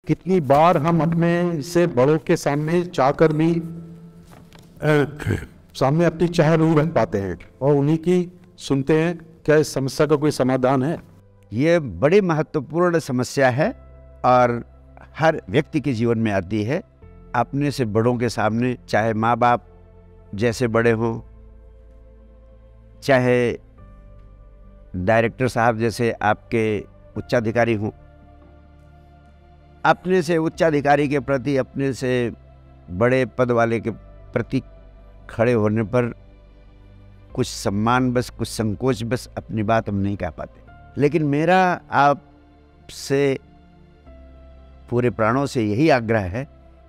कितनी बार हम अपने से बड़ों के सामने चाहकर भी सामने अपनी चाह नहीं रख पाते हैं और उन्हीं की सुनते हैं। क्या इस समस्या का कोई समाधान है? ये बड़ी महत्वपूर्ण समस्या है और हर व्यक्ति के जीवन में आती है। अपने से बड़ों के सामने, चाहे माँ बाप जैसे बड़े हों, चाहे डायरेक्टर साहब जैसे आपके उच्चाधिकारी हों, अपने से उच्चाधिकारी के प्रति, अपने से बड़े पद वाले के प्रति खड़े होने पर कुछ सम्मान बस, कुछ संकोच बस अपनी बात हम नहीं कह पाते। लेकिन मेरा आपसे पूरे प्राणों से यही आग्रह है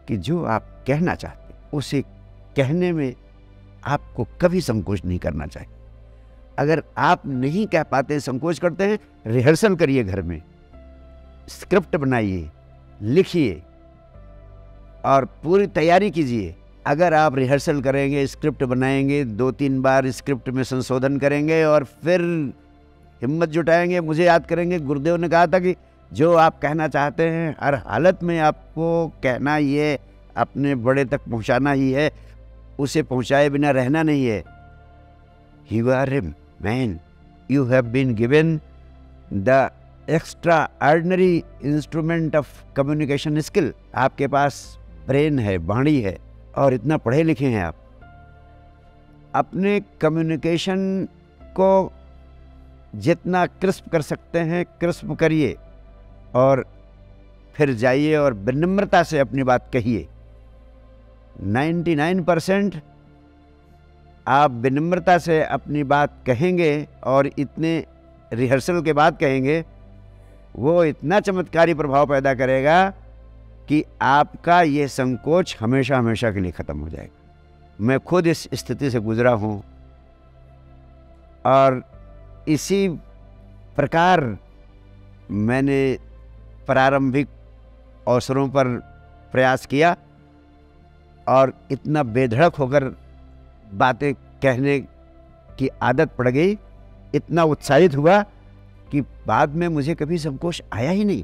कि जो आप कहना चाहते उसे कहने में आपको कभी संकोच नहीं करना चाहिए। अगर आप नहीं कह पाते, संकोच करते हैं, रिहर्सल करिए, घर में स्क्रिप्ट बनाइए, लिखिए और पूरी तैयारी कीजिए। अगर आप रिहर्सल करेंगे, स्क्रिप्ट बनाएंगे, 2-3 बार स्क्रिप्ट में संशोधन करेंगे और फिर हिम्मत जुटाएंगे, मुझे याद करेंगे, गुरुदेव ने कहा था कि जो आप कहना चाहते हैं हर हालत में आपको कहना ही है, अपने बड़े तक पहुंचाना ही है, उसे पहुंचाए बिना रहना नहीं है। You are a man. You have been given the extraordinary instrument of communication skill. आपके पास ब्रेन है, वाणी है और इतना पढ़े लिखे हैं आप। अपने कम्युनिकेशन को जितना क्रिस्प कर सकते हैं क्रिस्प करिए और फिर जाइए और विनम्रता से अपनी बात कहिए। 99% आप विनम्रता से अपनी बात कहेंगे और इतने रिहर्सल के बाद कहेंगे, वो इतना चमत्कारी प्रभाव पैदा करेगा कि आपका ये संकोच हमेशा हमेशा के लिए ख़त्म हो जाएगा। मैं खुद इस स्थिति से गुजरा हूँ और इसी प्रकार मैंने प्रारंभिक अवसरों पर प्रयास किया और इतना बेधड़क होकर बातें कहने की आदत पड़ गई, इतना उत्साहित हुआ कि बाद में मुझे कभी संकोच आया ही नहीं।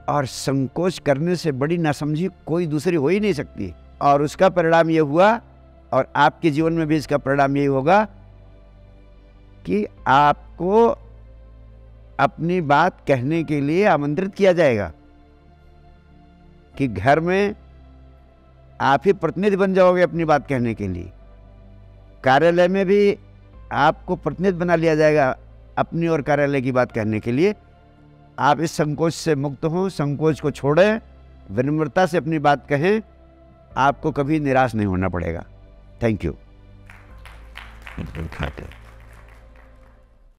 और संकोच करने से बड़ी नासमझी कोई दूसरी हो ही नहीं सकती। और उसका परिणाम ये हुआ, और आपके जीवन में भी इसका परिणाम यही होगा कि आपको अपनी बात कहने के लिए आमंत्रित किया जाएगा, कि घर में आप ही प्रतिनिधि बन जाओगे अपनी बात कहने के लिए। कार्यालय में भी आपको प्रतिनिधि बना लिया जाएगा अपनी और कार्यालय की बात कहने के लिए। आप इस संकोच से मुक्त हों, संकोच को छोड़ें, विनम्रता से अपनी बात कहें, आपको कभी निराश नहीं होना पड़ेगा। Thank you.